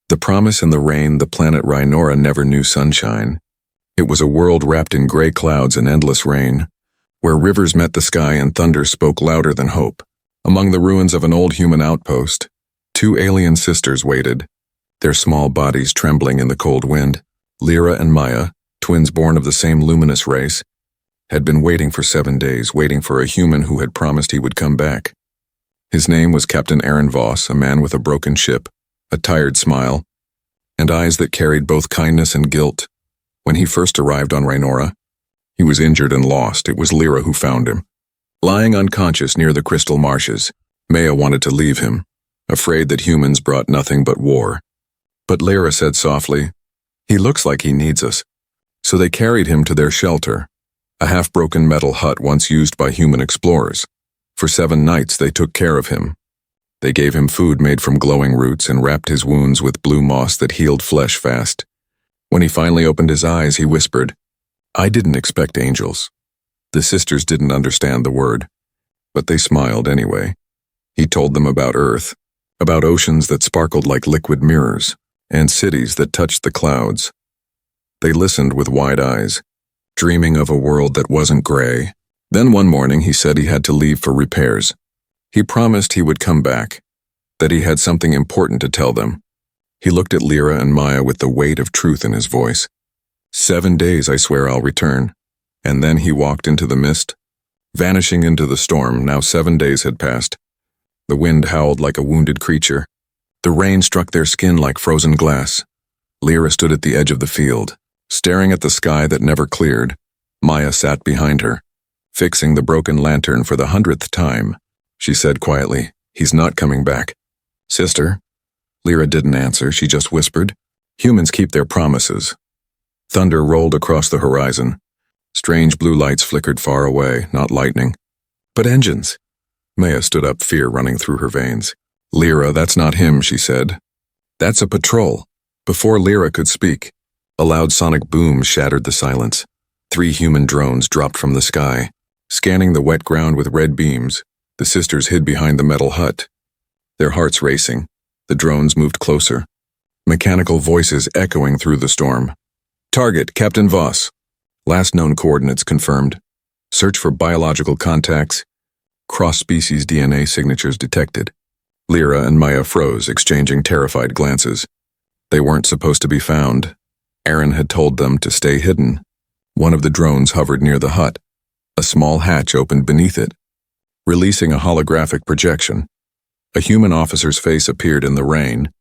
The promise and the rain, the planet Rhinora never knew sunshine. It was a world wrapped in gray clouds and endless rain, where rivers met the sky and thunder spoke louder than hope. Among the ruins of an old human outpost, two alien sisters waited, their small bodies trembling in the cold wind. Lyra and Maya, twins born of the same luminous race, had been waiting for 7 days, waiting for a human who had promised he would come back. His name was Captain Aaron Voss, a man with a broken ship, a tired smile, and eyes that carried both kindness and guilt. When he first arrived on Rhinora, he was injured and lost. It was Lyra who found him. Lying unconscious near the crystal marshes, Maya wanted to leave him, afraid that humans brought nothing but war. But Lyra said softly, "He looks like he needs us." So they carried him to their shelter, a half-broken metal hut once used by human explorers. For 7 nights they took care of him. They gave him food made from glowing roots and wrapped his wounds with blue moss that healed flesh fast. When he finally opened his eyes, he whispered, "I didn't expect angels." The sisters didn't understand the word, but they smiled anyway. He told them about Earth, about oceans that sparkled like liquid mirrors, and cities that touched the clouds. They listened with wide eyes, dreaming of a world that wasn't gray. Then one morning he said he had to leave for repairs. He promised he would come back, that he had something important to tell them. He looked at Lyra and Maya with the weight of truth in his voice. 7 days, I swear I'll return. And then he walked into the mist, vanishing into the storm. Now 7 days had passed. The wind howled like a wounded creature. The rain struck their skin like frozen glass. Lyra stood at the edge of the field, staring at the sky that never cleared. Maya sat behind her, fixing the broken lantern for the 100th time. She said quietly, "He's not coming back." "Sister?" Lyra didn't answer, she just whispered, "Humans keep their promises." Thunder rolled across the horizon. Strange blue lights flickered far away, not lightning, but engines. Maya stood up, fear running through her veins. "Lyra, that's not him," she said. "That's a patrol." Before Lyra could speak, a loud sonic boom shattered the silence. 3 human drones dropped from the sky, scanning the wet ground with red beams. The sisters hid behind the metal hut, their hearts racing. The drones moved closer, mechanical voices echoing through the storm. "Target, Captain Voss. Last known coordinates confirmed. Search for biological contacts. Cross-species DNA signatures detected." Lyra and Maya froze, exchanging terrified glances. They weren't supposed to be found. Aaron had told them to stay hidden. One of the drones hovered near the hut. A small hatch opened beneath it, releasing a holographic projection. A human officer's face appeared in the rain.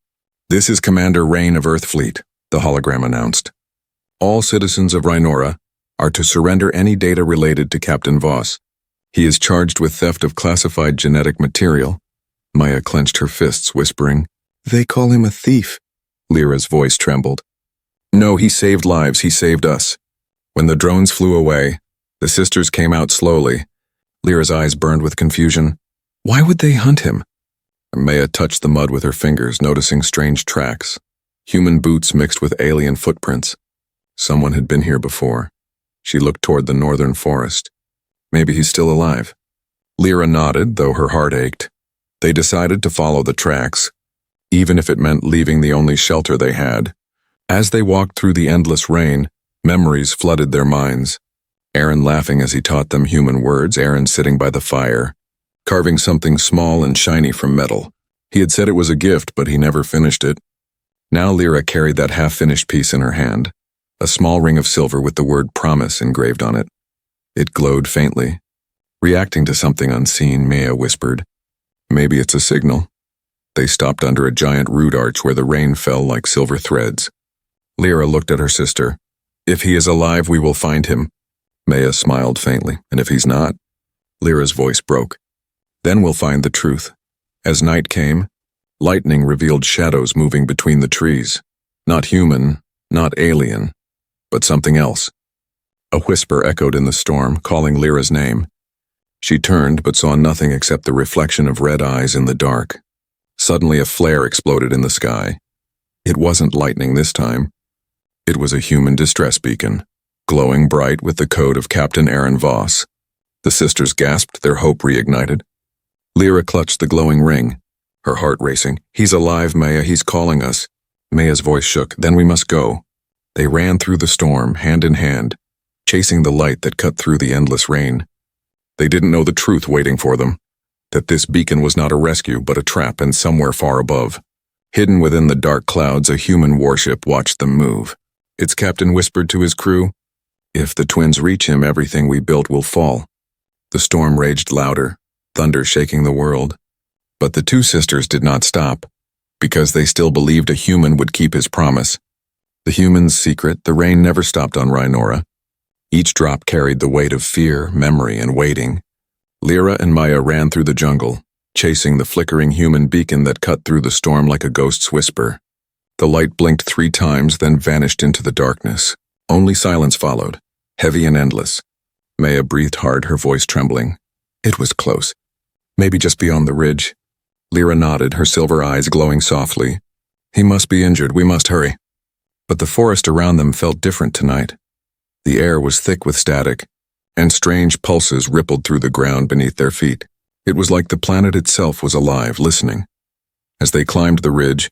"This is Commander Rain of Earth Fleet," the hologram announced. "All citizens of Rhinora are to surrender any data related to Captain Voss. He is charged with theft of classified genetic material." Maya clenched her fists, whispering, "They call him a thief." Lyra's voice trembled. "No, he saved lives, he saved us." When the drones flew away, the sisters came out slowly. Lyra's eyes burned with confusion. Why would they hunt him? Maya touched the mud with her fingers, noticing strange tracks. Human boots mixed with alien footprints. Someone had been here before. She looked toward the northern forest. Maybe he's still alive. Lyra nodded, though her heart ached. They decided to follow the tracks, even if it meant leaving the only shelter they had. As they walked through the endless rain, memories flooded their minds. Aaron laughing as he taught them human words, Aaron sitting by the fire, carving something small and shiny from metal. He had said it was a gift, but he never finished it. Now Lyra carried that half-finished piece in her hand, a small ring of silver with the word promise engraved on it. It glowed faintly. Reacting to something unseen, Maya whispered, "Maybe it's a signal." They stopped under a giant root arch where the rain fell like silver threads. Lyra looked at her sister. "If he is alive, we will find him." Maya smiled faintly. "And if he's not?" Lyra's voice broke. "Then we'll find the truth." As night came, lightning revealed shadows moving between the trees. Not human, not alien, but something else. A whisper echoed in the storm, calling Lyra's name. She turned but saw nothing except the reflection of red eyes in the dark. Suddenly a flare exploded in the sky. It wasn't lightning this time. It was a human distress beacon, glowing bright with the code of Captain Aaron Voss. The sisters gasped, their hope reignited. Lyra clutched the glowing ring, her heart racing. "He's alive, Maya, he's calling us." Maya's voice shook. Then we must go. They ran through the storm, hand in hand, chasing the light that cut through the endless rain. They didn't know the truth waiting for them, that this beacon was not a rescue but a trap, and somewhere far above, hidden within the dark clouds, a human warship watched them move. Its captain whispered to his crew, "If the twins reach him, everything we built will fall." The storm raged louder, thunder shaking the world. But the two sisters did not stop, because they still believed a human would keep his promise. The human's secret: the rain never stopped on Rhinora. Each drop carried the weight of fear, memory, and waiting. Lyra and Maya ran through the jungle, chasing the flickering human beacon that cut through the storm like a ghost's whisper. The light blinked 3 times, then vanished into the darkness. Only silence followed, heavy and endless. Maya breathed hard, her voice trembling. It was close. Maybe just beyond the ridge. Lyra nodded, her silver eyes glowing softly. He must be injured, we must hurry. But the forest around them felt different tonight. The air was thick with static, and strange pulses rippled through the ground beneath their feet. It was like the planet itself was alive, listening. As they climbed the ridge,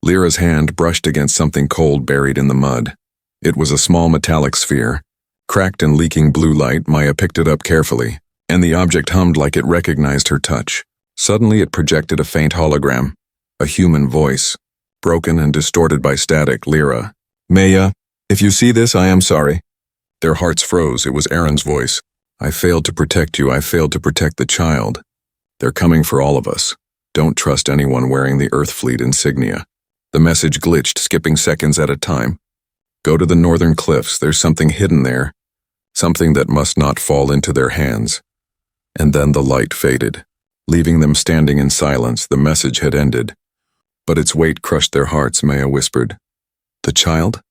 Lyra's hand brushed against something cold buried in the mud. It was a small metallic sphere. Cracked and leaking blue light. Maya picked it up carefully, and the object hummed like it recognized her touch. Suddenly it projected a faint hologram, a human voice, broken and distorted by static. Lyra. Maya, if you see this, I am sorry. Their hearts froze. It was Aaron's voice. I failed to protect you. I failed to protect the child. They're coming for all of us. Don't trust anyone wearing the Earth Fleet insignia. The message glitched, skipping seconds at a time. Go to the northern cliffs. There's something hidden there. Something that must not fall into their hands. And then the light faded, leaving them standing in silence. The message had ended. But its weight crushed their hearts. Maya whispered, "The child?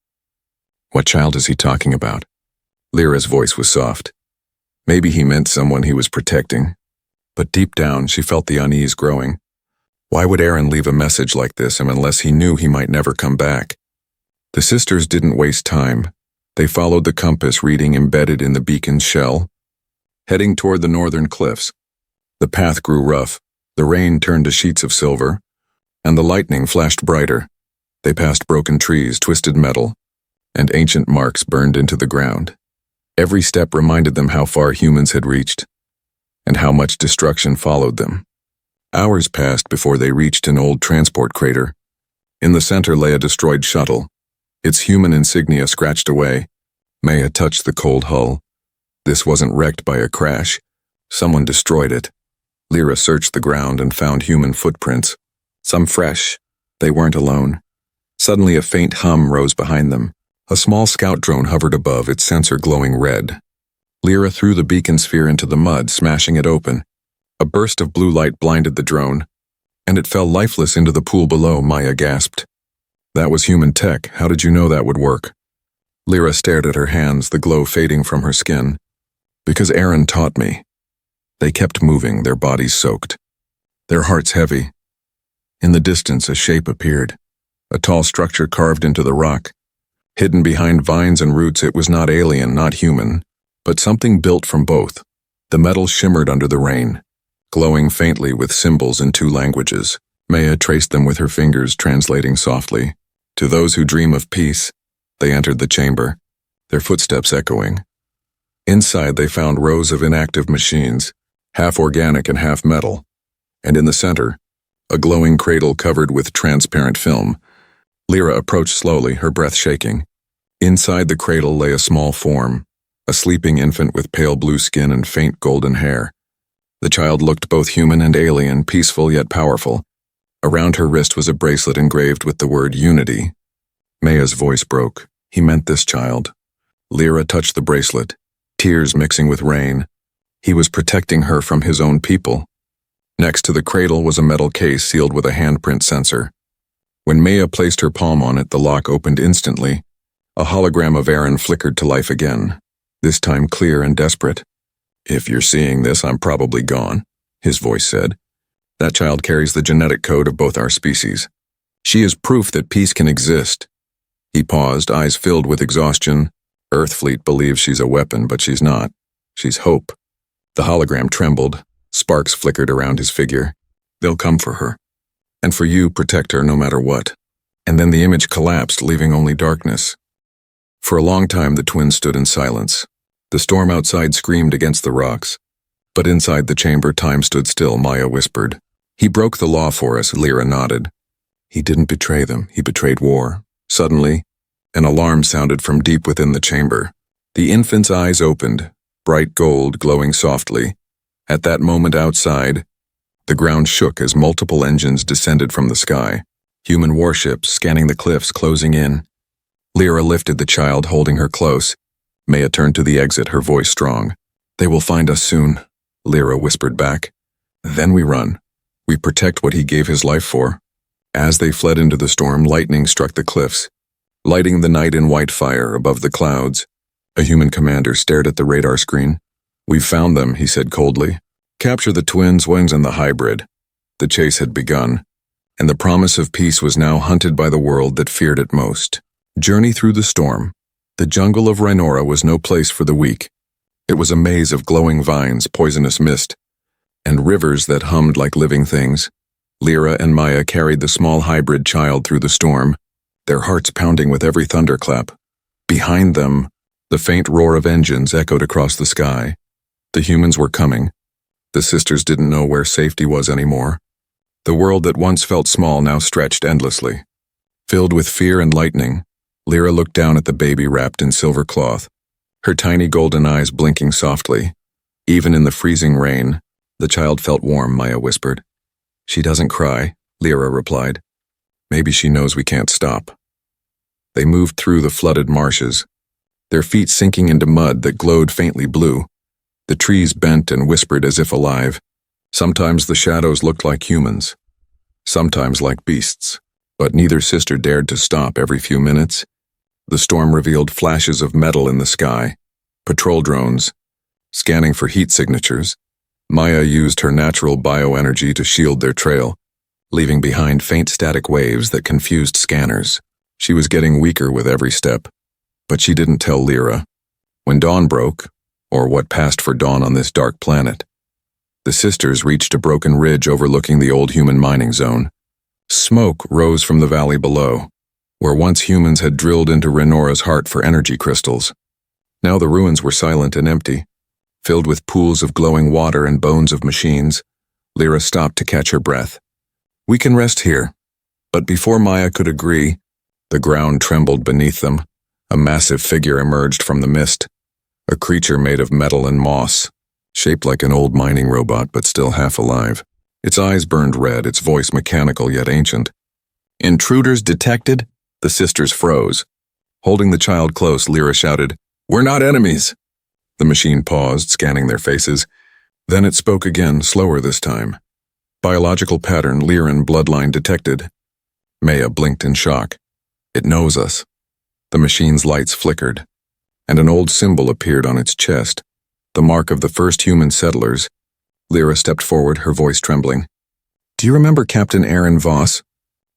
What child is he talking about?" Lyra's voice was soft. Maybe he meant someone he was protecting. But deep down, she felt the unease growing. Why would Aaron leave a message like this unless he knew he might never come back? The sisters didn't waste time. They followed the compass reading embedded in the beacon's shell, heading toward the northern cliffs. The path grew rough, the rain turned to sheets of silver, and the lightning flashed brighter. They passed broken trees, twisted metal, and ancient marks burned into the ground. Every step reminded them how far humans had reached, and how much destruction followed them. Hours passed before they reached an old transport crater. In the center lay a destroyed shuttle, its human insignia scratched away. Maya touched the cold hull. This wasn't wrecked by a crash. Someone destroyed it. Lyra searched the ground and found human footprints, some fresh. They weren't alone. Suddenly a faint hum rose behind them. A small scout drone hovered above, its sensor glowing red. Lyra threw the beacon sphere into the mud, smashing it open. A burst of blue light blinded the drone, and it fell lifeless into the pool below. Maya gasped. That was human tech. How did you know that would work? Lyra stared at her hands, the glow fading from her skin. Because Aaron taught me. They kept moving, their bodies soaked, their hearts heavy. In the distance, a shape appeared, a tall structure carved into the rock. Hidden behind vines and roots, it was not alien, not human, but something built from both. The metal shimmered under the rain, glowing faintly with symbols in 2 languages. Maya traced them with her fingers, translating softly. To those who dream of peace. They entered the chamber, their footsteps echoing. Inside they found rows of inactive machines, half organic and half metal, and in the center, a glowing cradle covered with transparent film. Lyra approached slowly, her breath shaking. Inside the cradle lay a small form, a sleeping infant with pale blue skin and faint golden hair. The child looked both human and alien, peaceful yet powerful. Around her wrist was a bracelet engraved with the word Unity. Maya's voice broke. He meant this child. Lyra touched the bracelet, tears mixing with rain. He was protecting her from his own people. Next to the cradle was a metal case sealed with a handprint sensor. When Maya placed her palm on it, the lock opened instantly. A hologram of Aaron flickered to life again, this time clear and desperate. If you're seeing this, I'm probably gone, his voice said. That child carries the genetic code of both our species. She is proof that peace can exist. He paused, eyes filled with exhaustion. Earthfleet believes she's a weapon, but she's not. She's hope. The hologram trembled. Sparks flickered around his figure. They'll come for her. And for you, protect her no matter what. And then the image collapsed, leaving only darkness. For a long time the twins stood in silence. The storm outside screamed against the rocks. But inside the chamber time stood still, Maya whispered. He broke the law for us, Lyra nodded. He didn't betray them, he betrayed war. Suddenly, an alarm sounded from deep within the chamber. The infant's eyes opened, bright gold glowing softly. At that moment outside, the ground shook as multiple engines descended from the sky. Human warships scanning the cliffs, closing in. Lyra lifted the child, holding her close. Maya turned to the exit, her voice strong. They will find us soon, Lyra whispered back. Then we run. We protect what he gave his life for. As they fled into the storm, lightning struck the cliffs, lighting the night in white fire above the clouds. A human commander stared at the radar screen. We've found them, he said coldly. Capture the twins, Wings, and the hybrid. The chase had begun, and the promise of peace was now hunted by the world that feared it most. Journey through the storm. The jungle of Rhinora was no place for the weak. It was a maze of glowing vines, poisonous mist, and rivers that hummed like living things. Lyra and Maya carried the small hybrid child through the storm, their hearts pounding with every thunderclap. Behind them, the faint roar of engines echoed across the sky. The humans were coming. The sisters didn't know where safety was anymore. The world that once felt small now stretched endlessly. Filled with fear and lightning, Lyra looked down at the baby wrapped in silver cloth, her tiny golden eyes blinking softly. Even in the freezing rain, the child felt warm, Maya whispered. She doesn't cry, Lyra replied. Maybe she knows we can't stop. They moved through the flooded marshes, their feet sinking into mud that glowed faintly blue. The trees bent and whispered as if alive. Sometimes the shadows looked like humans, sometimes like beasts, but neither sister dared to stop. Every few minutes, the storm revealed flashes of metal in the sky, patrol drones, scanning for heat signatures. Maya used her natural bioenergy to shield their trail, leaving behind faint static waves that confused scanners. She was getting weaker with every step, but she didn't tell Lyra. When dawn broke, or what passed for dawn on this dark planet, the sisters reached a broken ridge overlooking the old human mining zone. Smoke rose from the valley below, where once humans had drilled into Rhinora's heart for energy crystals. Now the ruins were silent and empty, filled with pools of glowing water and bones of machines. Lyra stopped to catch her breath. We can rest here. But before Maya could agree, the ground trembled beneath them. A massive figure emerged from the mist, a creature made of metal and moss, shaped like an old mining robot but still half alive. Its eyes burned red, its voice mechanical yet ancient. Intruders detected? The sisters froze. Holding the child close, Lyra shouted, We're not enemies! The machine paused, scanning their faces. Then it spoke again, slower this time. Biological pattern, Lyran bloodline detected. Maya blinked in shock. It knows us. The machine's lights flickered, and an old symbol appeared on its chest, the mark of the first human settlers. Lyra stepped forward, her voice trembling. Do you remember Captain Aaron Voss?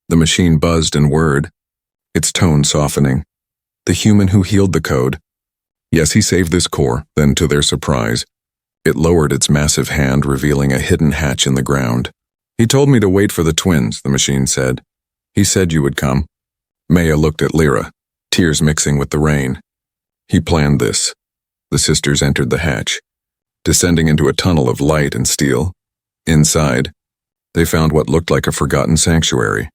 The machine buzzed and whirred, its tone softening. The human who healed the code. Yes, he saved this core. Then, to their surprise, it lowered its massive hand, revealing a hidden hatch in the ground. He told me to wait for the twins, the machine said. He said you would come. Maya looked at Lyra, tears mixing with the rain. He planned this. The sisters entered the hatch, descending into a tunnel of light and steel. Inside, they found what looked like a forgotten sanctuary,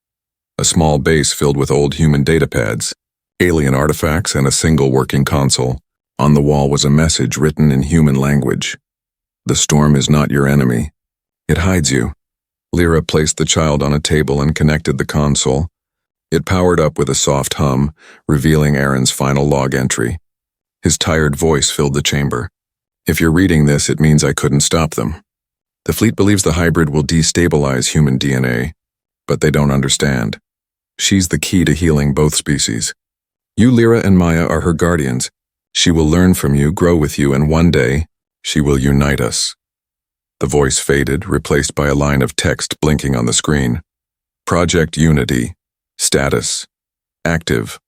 a small base filled with old human datapads, alien artifacts, and a single working console. On the wall was a message written in human language. The storm is not your enemy. It hides you. Lyra placed the child on a table and connected the console. It powered up with a soft hum, revealing Aaron's final log entry. His tired voice filled the chamber. If you're reading this, it means I couldn't stop them. The fleet believes the hybrid will destabilize human DNA, but they don't understand. She's the key to healing both species. You, Lyra, and Maya are her guardians. She will learn from you, grow with you, and one day, she will unite us. The voice faded, replaced by a line of text blinking on the screen. Project Unity. Status. Active.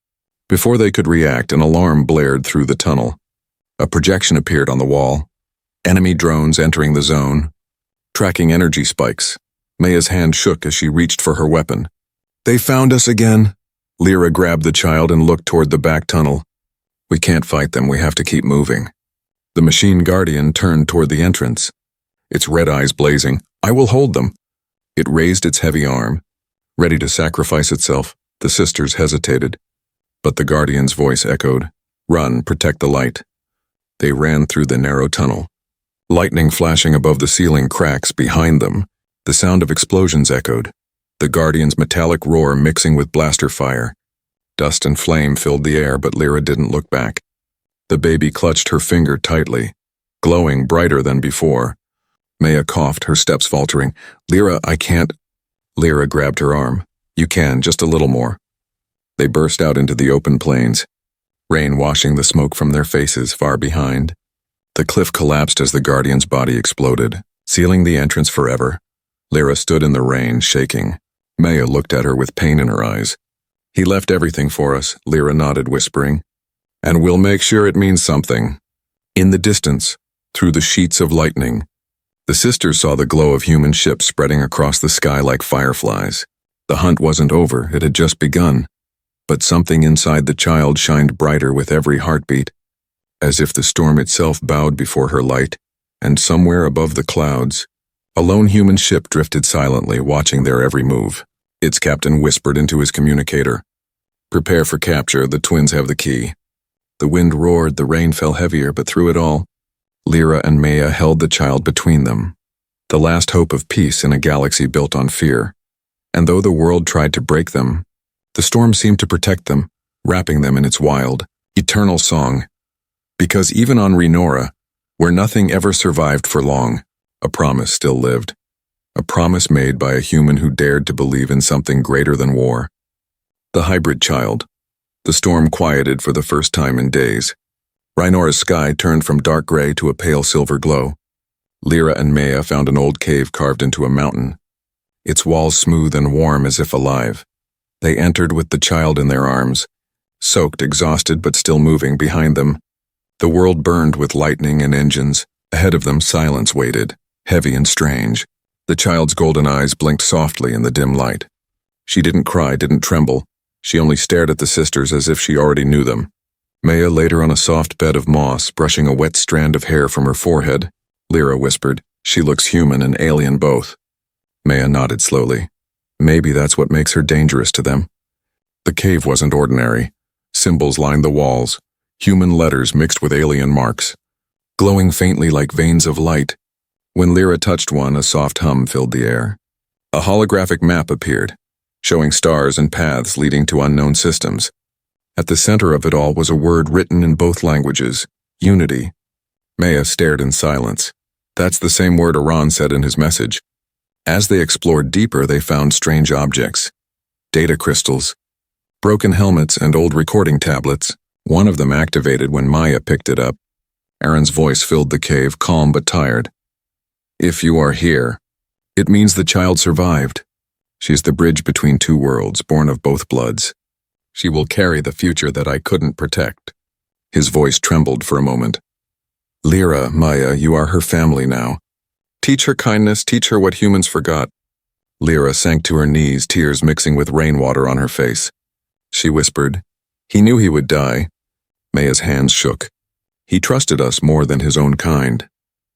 Before they could react, an alarm blared through the tunnel. A projection appeared on the wall. Enemy drones entering the zone. Tracking energy spikes. Maya's hand shook as she reached for her weapon. They found us again. Lyra grabbed the child and looked toward the back tunnel. We can't fight them, we have to keep moving. The machine guardian turned toward the entrance, its red eyes blazing. I will hold them. It raised its heavy arm, ready to sacrifice itself. The sisters hesitated, but the guardian's voice echoed, Run, protect the light. They ran through the narrow tunnel, lightning flashing above the ceiling cracks behind them. The sound of explosions echoed, the guardian's metallic roar mixing with blaster fire. Dust and flame filled the air, but Lyra didn't look back. The baby clutched her finger tightly, glowing brighter than before. Maya coughed, her steps faltering. Lyra, I can't. Lyra grabbed her arm. You can, just a little more. They burst out into the open plains, rain washing the smoke from their faces far behind. The cliff collapsed as the guardian's body exploded, sealing the entrance forever. Lyra stood in the rain, shaking. Maya looked at her with pain in her eyes. He left everything for us, Lyra nodded, whispering. And we'll make sure it means something. In the distance, through the sheets of lightning, the sisters saw the glow of human ships spreading across the sky like fireflies. The hunt wasn't over, it had just begun. But something inside the child shined brighter with every heartbeat, as if the storm itself bowed before her light, and somewhere above the clouds, a lone human ship drifted silently, watching their every move. Its captain whispered into his communicator, Prepare for capture, the twins have the key. The wind roared, the rain fell heavier, but through it all, Lyra and Maya held the child between them, the last hope of peace in a galaxy built on fear. And though the world tried to break them, the storm seemed to protect them, wrapping them in its wild, eternal song. Because even on Renora, where nothing ever survived for long, a promise still lived. A promise made by a human who dared to believe in something greater than war. The hybrid child. The storm quieted for the first time in days. Rhinora's sky turned from dark gray to a pale silver glow. Lyra and Maya found an old cave carved into a mountain, its walls smooth and warm as if alive. They entered with the child in their arms, soaked, exhausted, but still moving behind them. The world burned with lightning and engines. Ahead of them, silence waited, heavy and strange. The child's golden eyes blinked softly in the dim light. She didn't cry, didn't tremble. She only stared at the sisters as if she already knew them. Maya laid her on a soft bed of moss, brushing a wet strand of hair from her forehead. Lyra whispered, She looks human and alien both. Maya nodded slowly. Maybe that's what makes her dangerous to them. The cave wasn't ordinary. Symbols lined the walls, human letters mixed with alien marks, glowing faintly like veins of light. When Lyra touched one, a soft hum filled the air. A holographic map appeared, showing stars and paths leading to unknown systems. At the center of it all was a word written in both languages, unity. Maya stared in silence. That's the same word Iran said in his message. As they explored deeper, they found strange objects. Data crystals, broken helmets, and old recording tablets. One of them activated when Maya picked it up. Aaron's voice filled the cave, calm but tired. If you are here, it means the child survived. She's the bridge between two worlds, born of both bloods. She will carry the future that I couldn't protect. His voice trembled for a moment. Lyra, Maya, you are her family now. Teach her kindness, teach her what humans forgot. Lyra sank to her knees, tears mixing with rainwater on her face. She whispered, He knew he would die. Maya's hands shook. He trusted us more than his own kind.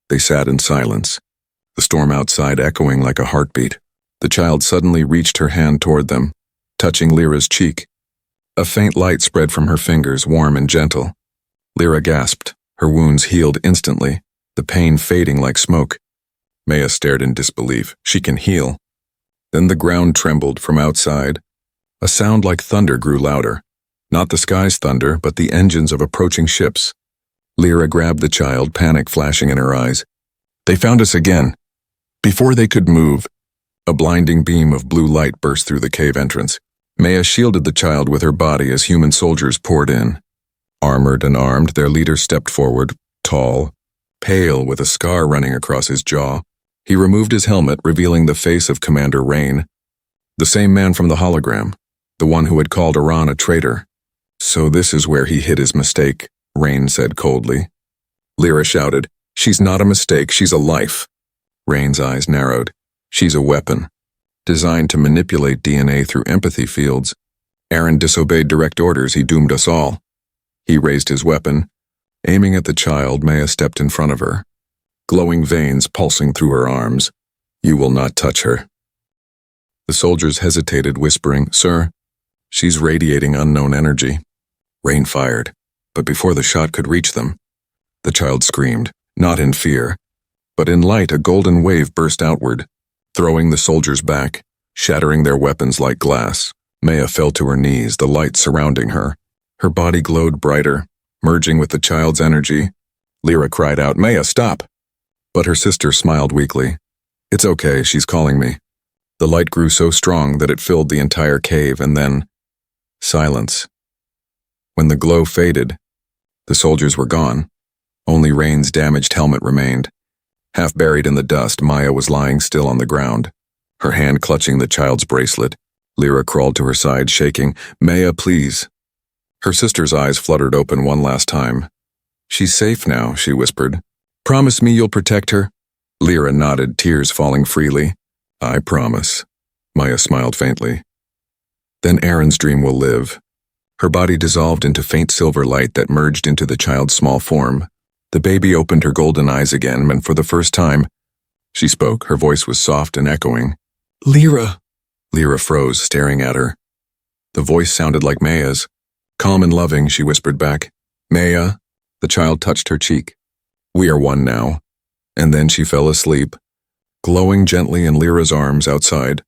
They sat in silence, the storm outside echoing like a heartbeat. The child suddenly reached her hand toward them, touching Lyra's cheek. A faint light spread from her fingers, warm and gentle. Lyra gasped, her wounds healed instantly, the pain fading like smoke. Maya stared in disbelief. She can heal. Then the ground trembled from outside. A sound like thunder grew louder. Not the sky's thunder, but the engines of approaching ships. Lyra grabbed the child, panic flashing in her eyes. They found us again. Before they could move, a blinding beam of blue light burst through the cave entrance. Maya shielded the child with her body as human soldiers poured in. Armored and armed, their leader stepped forward, tall, pale with a scar running across his jaw. He removed his helmet, revealing the face of Commander Rain, the same man from the hologram, the one who had called Iran a traitor. So this is where he hid his mistake, Rain said coldly. Lyra shouted, She's not a mistake, she's a life. Rain's eyes narrowed. She's a weapon, designed to manipulate DNA through empathy fields. Aaron disobeyed direct orders. He doomed us all. He raised his weapon. Aiming at the child, Maya stepped in front of her, glowing veins pulsing through her arms. You will not touch her. The soldiers hesitated, whispering, Sir, she's radiating unknown energy. Rain fired, but before the shot could reach them, the child screamed, not in fear, but in light. A golden wave burst outward, throwing the soldiers back, shattering their weapons like glass. Maya fell to her knees, the light surrounding her. Her body glowed brighter, merging with the child's energy. Lyra cried out, Maya, stop! But her sister smiled weakly. It's okay, she's calling me. The light grew so strong that it filled the entire cave, and then silence. When the glow faded, the soldiers were gone. Only Rain's damaged helmet remained. Half buried in the dust, Maya was lying still on the ground, her hand clutching the child's bracelet. Lyra crawled to her side, shaking. Maya, please. Her sister's eyes fluttered open one last time. She's safe now, she whispered. Promise me you'll protect her? Lyra nodded, tears falling freely. I promise. Maya smiled faintly. Then Aaron's dream will live. Her body dissolved into faint silver light that merged into the child's small form. The baby opened her golden eyes again, and for the first time, she spoke. Her voice was soft and echoing. Lyra. Lyra froze, staring at her. The voice sounded like Maya's. Calm and loving, she whispered back. Maya. The child touched her cheek. We are one now. And then she fell asleep, glowing gently in Lyra's arms outside.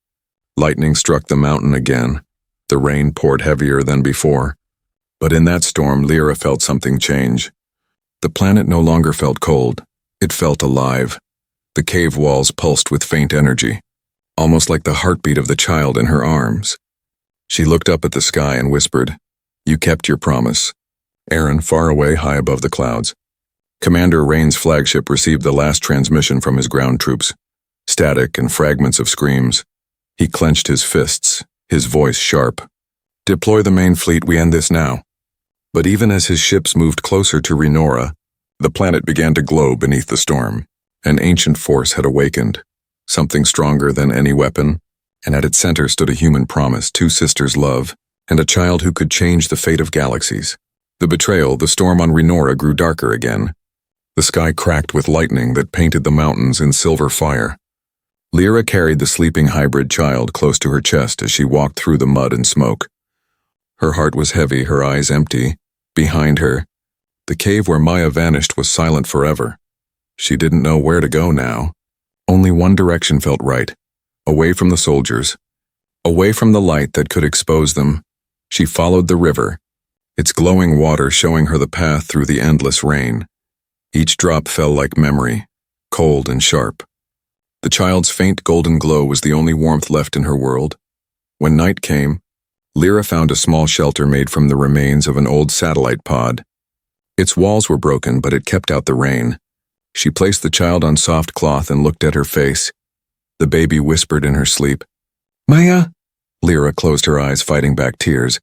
Lightning struck the mountain again. The rain poured heavier than before. But in that storm, Lyra felt something change. The planet no longer felt cold. It felt alive. The cave walls pulsed with faint energy, almost like the heartbeat of the child in her arms. She looked up at the sky and whispered, You kept your promise. Aaron, far away, high above the clouds. Commander Rain's flagship received the last transmission from his ground troops. Static and fragments of screams. He clenched his fists, his voice sharp. Deploy the main fleet, we end this now. But even as his ships moved closer to Renora, the planet began to glow beneath the storm. An ancient force had awakened, something stronger than any weapon, and at its center stood a human promise, two sisters' love, and a child who could change the fate of galaxies. The betrayal, the storm on Renora grew darker again. The sky cracked with lightning that painted the mountains in silver fire. Lyra carried the sleeping hybrid child close to her chest as she walked through the mud and smoke. Her heart was heavy, her eyes empty. Behind her, the cave where Maya vanished was silent forever. She didn't know where to go now. Only one direction felt right. Away from the soldiers. Away from the light that could expose them. She followed the river, its glowing water showing her the path through the endless rain. Each drop fell like memory, cold and sharp. The child's faint golden glow was the only warmth left in her world. When night came, Lyra found a small shelter made from the remains of an old satellite pod. Its walls were broken, but it kept out the rain. She placed the child on soft cloth and looked at her face. The baby whispered in her sleep. Maya? Lyra closed her eyes, fighting back tears.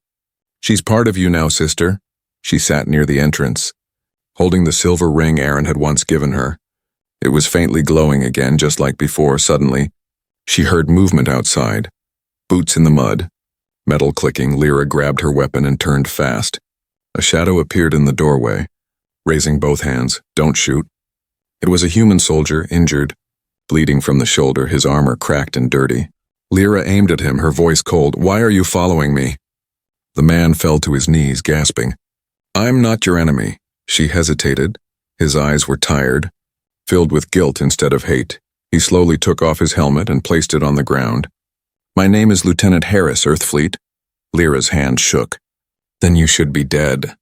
She's part of you now, sister. She sat near the entrance, holding the silver ring Aaron had once given her. It was faintly glowing again, just like before. Suddenly, she heard movement outside. Boots in the mud. Metal clicking, Lyra grabbed her weapon and turned fast. A shadow appeared in the doorway, raising both hands. Don't shoot. It was a human soldier, injured, bleeding from the shoulder, his armor cracked and dirty. Lyra aimed at him, her voice cold. Why are you following me? The man fell to his knees, gasping. I'm not your enemy. She hesitated. His eyes were tired, filled with guilt instead of hate. He slowly took off his helmet and placed it on the ground. My name is Lieutenant Harris, Earthfleet. Lyra's hand shook. Then you should be dead.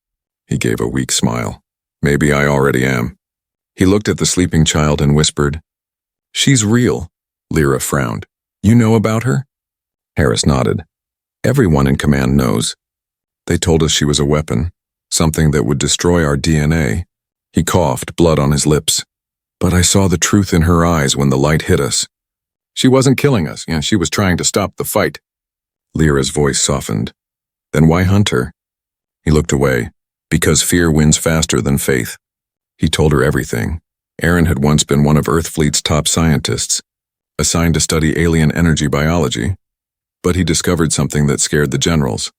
He gave a weak smile. Maybe I already am. He looked at the sleeping child and whispered, She's real. Lyra frowned. You know about her? Harris nodded. Everyone in command knows. They told us she was a weapon, something that would destroy our DNA. He coughed, blood on his lips. But I saw the truth in her eyes when the light hit us. She wasn't killing us, she was trying to stop the fight. Lyra's voice softened. Then why hunt her? He looked away. Because fear wins faster than faith. He told her everything. Aaron had once been one of Earthfleet's top scientists, assigned to study alien energy biology, but he discovered something that scared the generals.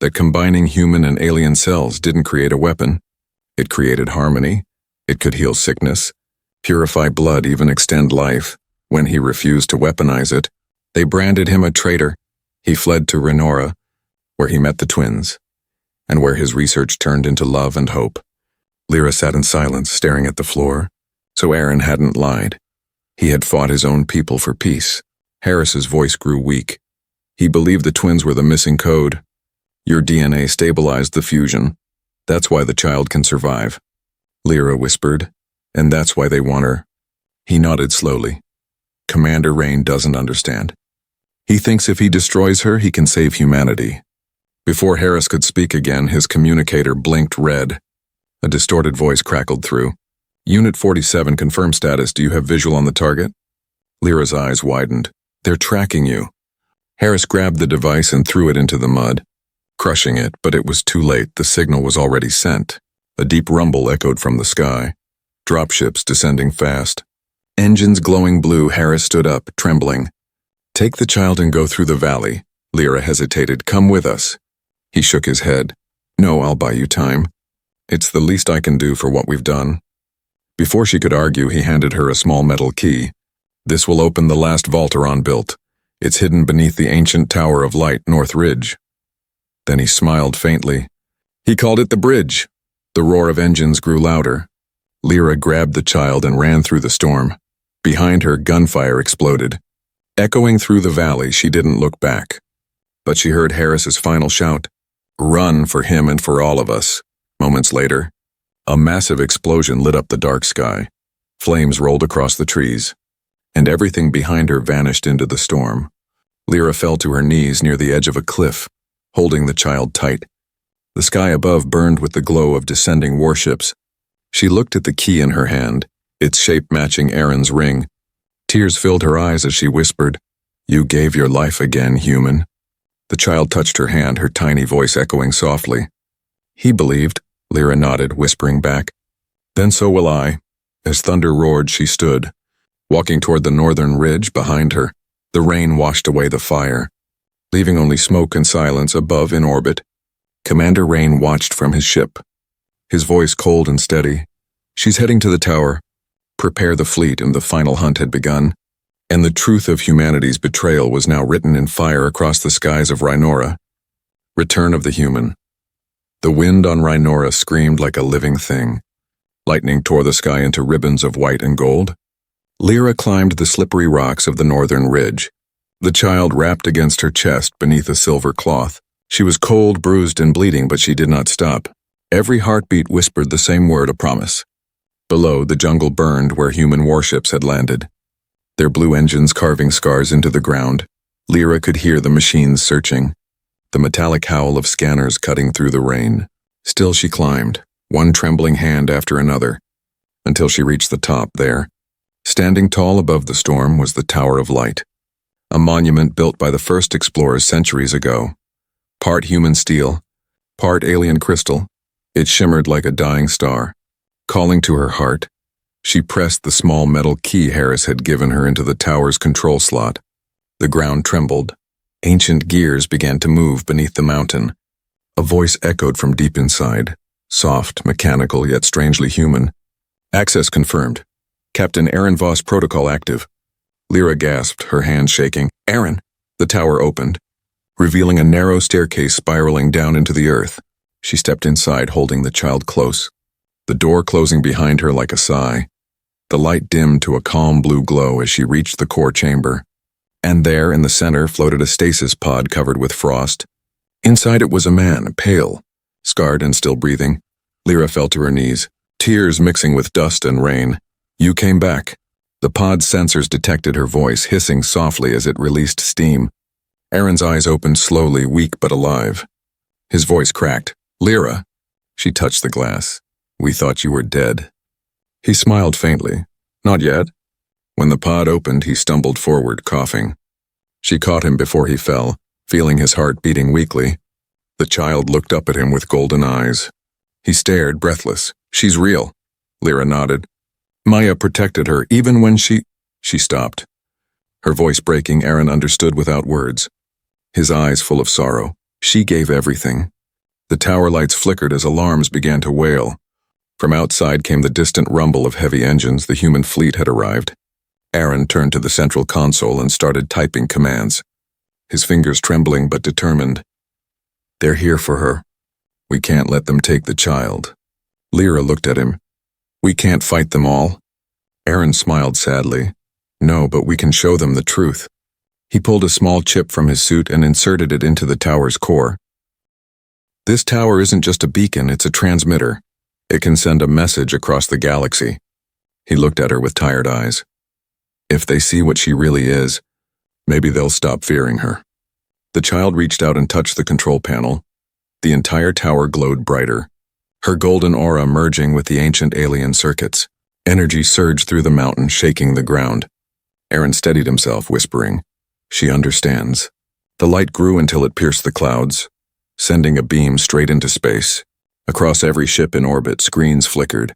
that combining human and alien cells didn't create a weapon. It created harmony. It could heal sickness, purify blood, even extend life. When he refused to weaponize it, they branded him a traitor. He fled to Renora, where he met the twins, and where his research turned into love and hope. Lyra sat in silence, staring at the floor. So Aaron hadn't lied. He had fought his own people for peace. Harris's voice grew weak. He believed the twins were the missing code. Your DNA stabilized the fusion. That's why the child can survive. Lyra whispered, and that's why they want her. He nodded slowly. Commander Rain doesn't understand. He thinks if he destroys her, he can save humanity. Before Harris could speak again, his communicator blinked red. A distorted voice crackled through. Unit 47, confirm status. Do you have visual on the target? Lyra's eyes widened. They're tracking you. Harris grabbed the device and threw it into the mud, crushing it, but it was too late. The signal was already sent. A deep rumble echoed from the sky. Dropships descending fast. Engines glowing blue. Harris stood up, trembling. Take the child and go through the valley. Lyra hesitated. Come with us. He shook his head. No, I'll buy you time. It's the least I can do for what we've done. Before she could argue, he handed her a small metal key. This will open the last vault Iran built. It's hidden beneath the ancient Tower of Light, North Ridge. Then he smiled faintly. He called it the bridge. The roar of engines grew louder. Lyra grabbed the child and ran through the storm. Behind her, gunfire exploded. Echoing through the valley, she didn't look back. But she heard Harris's final shout, "Run for him and for all of us." Moments later, a massive explosion lit up the dark sky. Flames rolled across the trees, and everything behind her vanished into the storm. Lyra fell to her knees near the edge of a cliff, holding the child tight. The sky above burned with the glow of descending warships. She looked at the key in her hand, its shape matching Aaron's ring. Tears filled her eyes as she whispered, "You gave your life again, human." The child touched her hand, her tiny voice echoing softly. "He believed," Lyra nodded, whispering back. "Then so will I." As thunder roared, she stood, walking toward the northern ridge behind her. The rain washed away the fire, leaving only smoke and silence above in orbit. Commander Rain watched from his ship, his voice cold and steady. "She's heading to the tower. Prepare the fleet," and the final hunt had begun. And the truth of humanity's betrayal was now written in fire across the skies of Rhinora. Return of the human. The wind on Rhinora screamed like a living thing. Lightning tore the sky into ribbons of white and gold. Lyra climbed the slippery rocks of the northern ridge, the child wrapped against her chest beneath a silver cloth. She was cold, bruised, and bleeding, but she did not stop. Every heartbeat whispered the same word, a promise. Below, the jungle burned where human warships had landed, their blue engines carving scars into the ground. Lyra could hear the machines searching, the metallic howl of scanners cutting through the rain. Still she climbed, one trembling hand after another, until she reached the top. There, standing tall above the storm, was the Tower of Light, a monument built by the first explorers centuries ago. Part human steel, part alien crystal, it shimmered like a dying star. Calling to her heart, she pressed the small metal key Harris had given her into the tower's control slot. The ground trembled. Ancient gears began to move beneath the mountain. A voice echoed from deep inside, soft, mechanical, yet strangely human. "Access confirmed. Captain Aaron Voss protocol active." Lyra gasped, her hands shaking. "Aaron!" The tower opened, revealing a narrow staircase spiraling down into the earth. She stepped inside, holding the child close, the door closing behind her like a sigh. The light dimmed to a calm blue glow as she reached the core chamber. And there, in the center, floated a stasis pod covered with frost. Inside it was a man, pale, scarred and still breathing. Lyra fell to her knees, tears mixing with dust and rain. "You came back." The pod's sensors detected her voice, hissing softly as it released steam. Aaron's eyes opened slowly, weak but alive. His voice cracked. "Lyra." She touched the glass. "We thought you were dead." He smiled faintly. "Not yet." When the pod opened, he stumbled forward, coughing. She caught him before he fell, feeling his heart beating weakly. The child looked up at him with golden eyes. He stared, breathless. "She's real." Lyra nodded. "Maya protected her, even when she—" She stopped. Her voice breaking, Aaron understood without words, his eyes full of sorrow. She gave everything. The tower lights flickered as alarms began to wail. From outside came the distant rumble of heavy engines. The human fleet had arrived. Aaron turned to the central console and started typing commands, his fingers trembling but determined. They're here for her. We can't let them take the child. Lyra looked at him. We can't fight them all. Aaron smiled sadly. No, but we can show them the truth. He pulled a small chip from his suit and inserted it into the tower's core. This tower isn't just a beacon, it's a transmitter. It can send a message across the galaxy. He looked at her with tired eyes. If they see what she really is, maybe they'll stop fearing her. The child reached out and touched the control panel. The entire tower glowed brighter, her golden aura merging with the ancient alien circuits. Energy surged through the mountain, shaking the ground. Aaron steadied himself, whispering, She understands. The light grew until it pierced the clouds, sending a beam straight into space. Across every ship in orbit, screens flickered,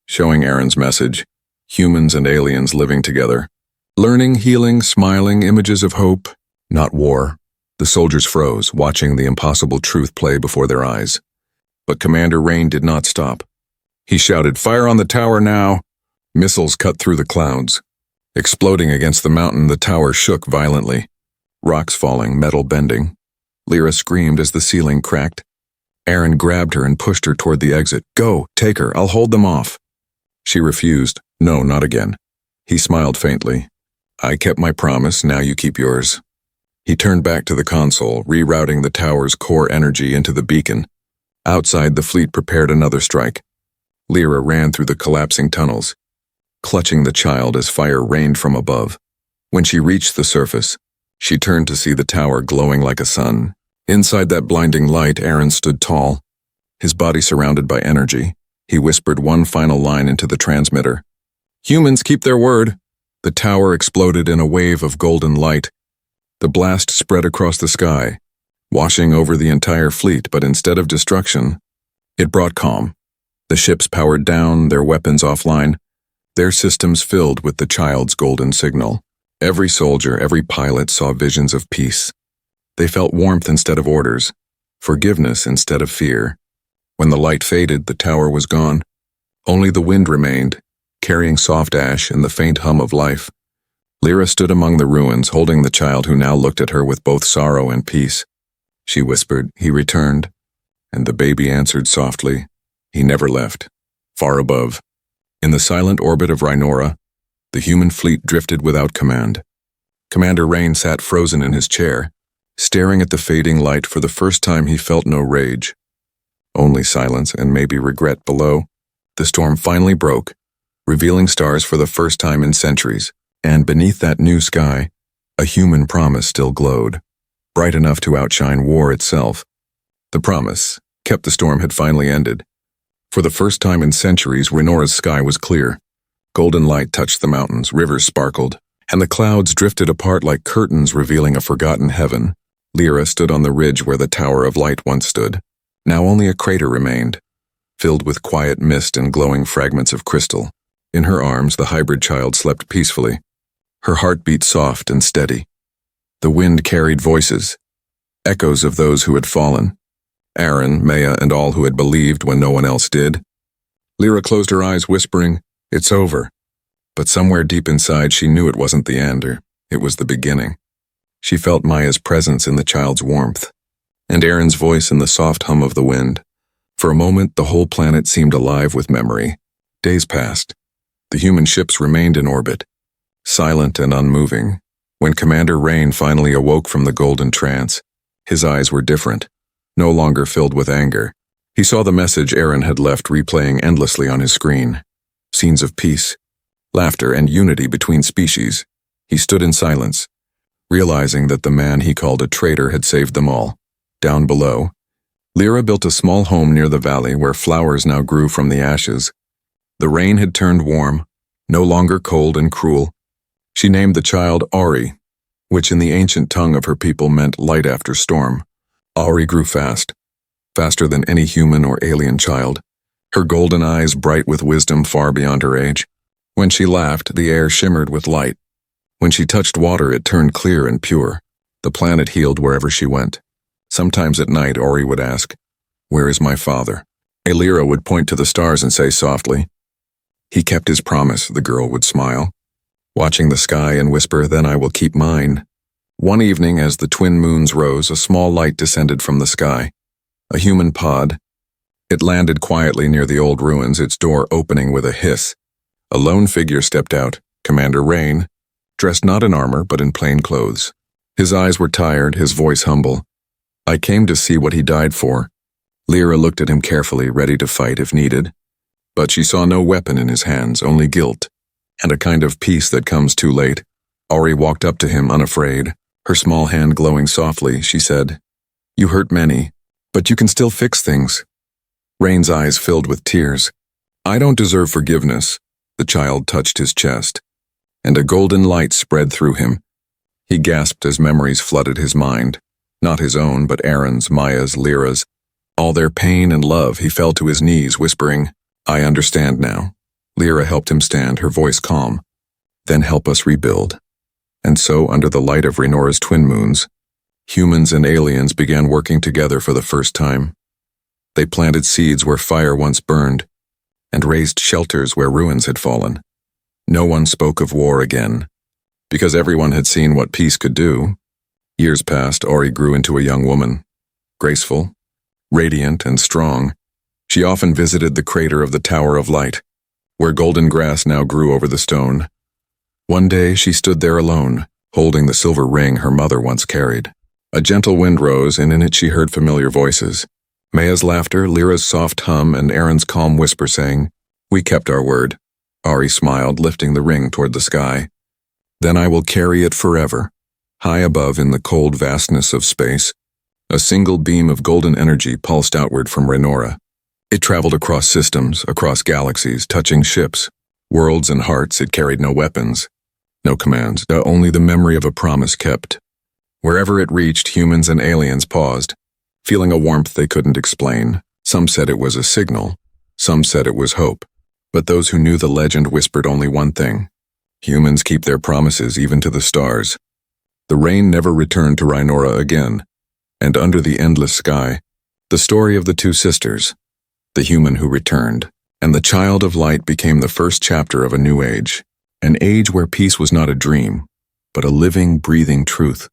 showing Aaron's message, humans and aliens living together. Learning, healing, smiling, images of hope, not war. The soldiers froze, watching the impossible truth play before their eyes. But Commander Rain did not stop. He shouted, Fire on the tower now! Missiles cut through the clouds. Exploding against the mountain, the tower shook violently. Rocks falling, metal bending. Lyra screamed as the ceiling cracked. Aaron grabbed her and pushed her toward the exit. Go, take her, I'll hold them off. She refused. No, not again. He smiled faintly. I kept my promise, now you keep yours. He turned back to the console, rerouting the tower's core energy into the beacon. Outside, the fleet prepared another strike. Lyra ran through the collapsing tunnels, clutching the child as fire rained from above. When she reached the surface, she turned to see the tower glowing like a sun. Inside that blinding light, Aaron stood tall, his body surrounded by energy. He whispered one final line into the transmitter. Humans keep their word. The tower exploded in a wave of golden light. The blast spread across the sky, washing over the entire fleet, but instead of destruction, it brought calm. The ships powered down, their weapons offline, their systems filled with the child's golden signal. Every soldier, every pilot saw visions of peace. They felt warmth instead of orders, forgiveness instead of fear. When the light faded, the tower was gone. Only the wind remained, carrying soft ash and the faint hum of life. Lyra stood among the ruins, holding the child who now looked at her with both sorrow and peace. She whispered, He returned, and the baby answered softly, He never left. Far above, in the silent orbit of Rhinora, the human fleet drifted without command. Commander Rain sat frozen in his chair, staring at the fading light. For the first time he felt no rage, only silence and maybe regret below. The storm finally broke, revealing stars for the first time in centuries, and beneath that new sky, a human promise still glowed, bright enough to outshine war itself. The promise, kept, the storm had finally ended. For the first time in centuries, Rhinora's sky was clear. Golden light touched the mountains, rivers sparkled, and the clouds drifted apart like curtains revealing a forgotten heaven. Lyra stood on the ridge where the Tower of Light once stood. Now only a crater remained, filled with quiet mist and glowing fragments of crystal. In her arms, the hybrid child slept peacefully, her heart beat soft and steady. The wind carried voices, echoes of those who had fallen. Aaron, Maya, and all who had believed when no one else did. Lyra closed her eyes, whispering, It's over. But somewhere deep inside she knew it wasn't the end, or it was the beginning. She felt Maya's presence in the child's warmth, and Aaron's voice in the soft hum of the wind. For a moment, the whole planet seemed alive with memory. Days passed. The human ships remained in orbit, silent and unmoving. When Commander Rain finally awoke from the golden trance, his eyes were different, no longer filled with anger. He saw the message Aaron had left replaying endlessly on his screen. Scenes of peace, laughter, and unity between species. He stood in silence, realizing that the man he called a traitor had saved them all. Down below, Lyra built a small home near the valley where flowers now grew from the ashes. The rain had turned warm, no longer cold and cruel. She named the child Ari, which in the ancient tongue of her people meant light after storm. Ari grew fast, faster than any human or alien child, her golden eyes bright with wisdom far beyond her age. When she laughed, the air shimmered with light. When she touched water, it turned clear and pure. The planet healed wherever she went. Sometimes at night, Ori would ask, "Where is my father?" Lyra would point to the stars and say softly, "He kept his promise," the girl would smile, watching the sky and whisper, "Then I will keep mine." One evening, as the twin moons rose, a small light descended from the sky. A human pod. It landed quietly near the old ruins, its door opening with a hiss. A lone figure stepped out, Commander Rain, dressed not in armor but in plain clothes. His eyes were tired, his voice humble. "I came to see what he died for." Lyra looked at him carefully, ready to fight if needed. But she saw no weapon in his hands, only guilt, and a kind of peace that comes too late. Ori walked up to him unafraid. Her small hand glowing softly, she said, "You hurt many, but you can still fix things." Rain's eyes filled with tears. "I don't deserve forgiveness." The child touched his chest, and a golden light spread through him. He gasped as memories flooded his mind. Not his own, but Aaron's, Maya's, Lyra's. All their pain and love. He fell to his knees, whispering, "I understand now." Lyra helped him stand, her voice calm. "Then help us rebuild." And so, under the light of Rhaenora's twin moons, humans and aliens began working together for the first time. They planted seeds where fire once burned, and raised shelters where ruins had fallen. No one spoke of war again, because everyone had seen what peace could do. Years passed, Ori grew into a young woman, graceful, radiant, and strong. She often visited the crater of the Tower of Light, where golden grass now grew over the stone. One day she stood there alone, holding the silver ring her mother once carried. A gentle wind rose, and in it she heard familiar voices. Maya's laughter, Lyra's soft hum, and Aaron's calm whisper saying, "We kept our word." Ori smiled, lifting the ring toward the sky. "Then I will carry it forever." High above in the cold vastness of space, a single beam of golden energy pulsed outward from Rhaenora. It traveled across systems, across galaxies, touching ships, worlds and hearts. It carried no weapons, no commands, only the memory of a promise kept. Wherever it reached, humans and aliens paused, feeling a warmth they couldn't explain. Some said it was a signal, some said it was hope. But those who knew the legend whispered only one thing: humans keep their promises even to the stars. The rain never returned to Rhaenora again, and under the endless sky, the story of the two sisters, the human who returned, and the child of light became the first chapter of a new age, an age where peace was not a dream, but a living, breathing truth.